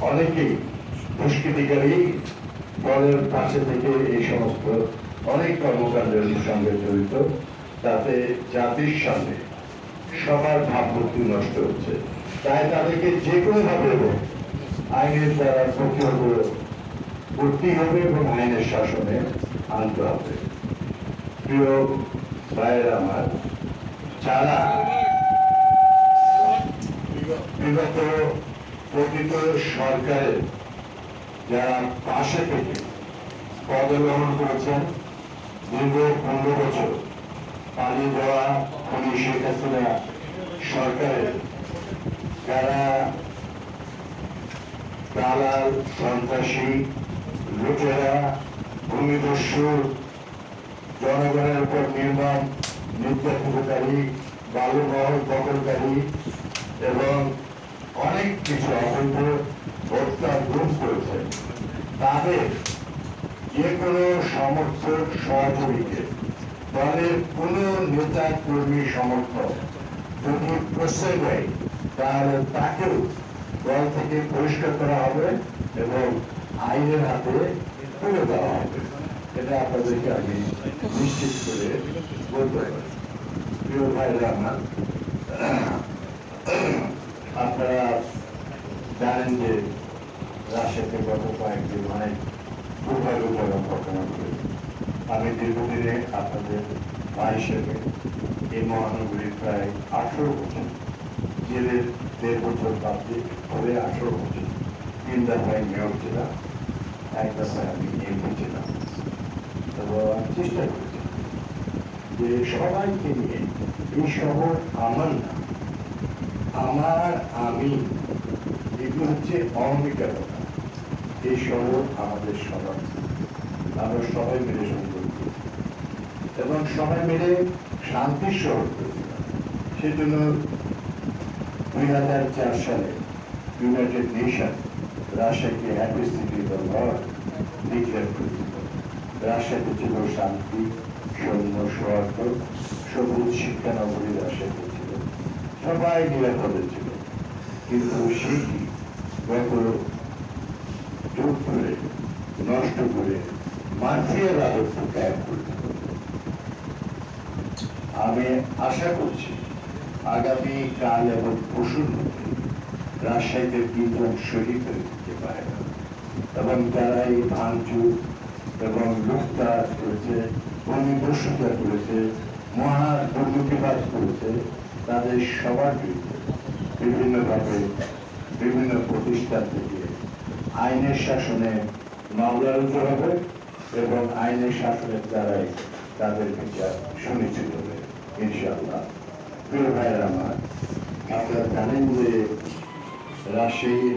অনেকেই দুষ্কৃতিকারী দলের পাশে থেকে এই সমস্ত অনেক কর্মকাণ্ডের সঙ্গে জড়িত, তাতে জাতির সামনে সবার ভাবমূর্তি নষ্ট হচ্ছে। তাই তাদেরকে যে কোনো ভাবে আইনের দ্বারা প্রতিহত করতে হবে এবং আইনের শাসনে আনতে হবে। প্রিয় ভাইয়েরা আমার, যারা বিগত পতিত সরকারের যারা পাশে থেকে পদ গ্রহণ করেছেন, দীর্ঘ 15 বছর পালিয়ে যাওয়া খুনি শেখ হাসিনা সরকারের যারা দালাল, সন্ত্রাসী, লুটেরা, ভূমিদস্যু, জনগণের উপর নির্মম নির্যাতনকারী, বালুমহল দখলকারী এবং অনেক কিছু অবৈধ হত্যা গুম করেছে, তাদের যে কোনো সমর্থক সহযোগীকে দলের কোন নেতা কর্মী সমর্থক যদি প্রশ্রয় দেয়, তাহলে তাকেও দল থেকে পরিষ্কার করা হবে এবং আইনের হাতে তুলে দেওয়া হবে। এটা আপনাদেরকে আমি নিশ্চিত করে বলতে পারি। প্রিয় ভাইরা আমার, আপনারা জানেন যে রাজশাহীতে গত কয়েকদিন অনেক দুর্ভাগ্যজনক ঘটনা ঘটেছে। আমি দীর্ঘদিনে আপনাদের ভাই হিসেবে এই মহানগরীর প্রায় 18 বছর জেলের 1.5 বছর বাদে ধরে 18 বছর 3 দফায় মেয়র ছিলাম, 1 দফায় আমি এমপি ছিলাম। এবং আমি চেষ্টা করেছি যে সবাইকে নিয়ে এই শহর আমার না, আমার আমি, এগুলো হচ্ছে অহমিকার কথা। এই শহর আমাদের সবার, আমরা সবাই মিলে সুন্দর এবং সবাই মিলে শান্তির শহর করেছিলাম। সেজন্য 2004 সালে ইউনাইটেড নেশন রাজশাহীকে happy city of the world declare করেছিল। রাজশাহীতে ছিল শান্তি, সৌম্য, সৌহার্দ্য, সবুজ শিক্ষা নগরী রাজশাহীতে ছিল, সবাই নিরাপদে ছিল। কিন্তু সেটি গত যুগ ধরে নষ্ট করে মাফিয়ার আদর্শ কায়েম করেছিল। আমি আশা করছি আগামী কাল এবং পরশুর মধ্যে রাজশাহীতে 3 জন শহীদ হয়ে দিতে পারে এবং যারা এই ভাঙচুর এবং লুটতরাজ করেছে, ভূমিদস্যুতা করেছে, মহা দুর্নীতিবাজ করেছে, তাদের সবার বিরুদ্ধে বিভিন্নভাবে বিভিন্ন প্রতিষ্ঠান থেকে আইনের শাসনে মামলা রুজু হবে এবং আইনের শাসনের দ্বারাই তাদের বিচার সুনিশ্চিত হবে ইনশাআল্লাহ। প্রিয় ভাইয়ের আমার, আপনারা জানেন যে রাজশাহী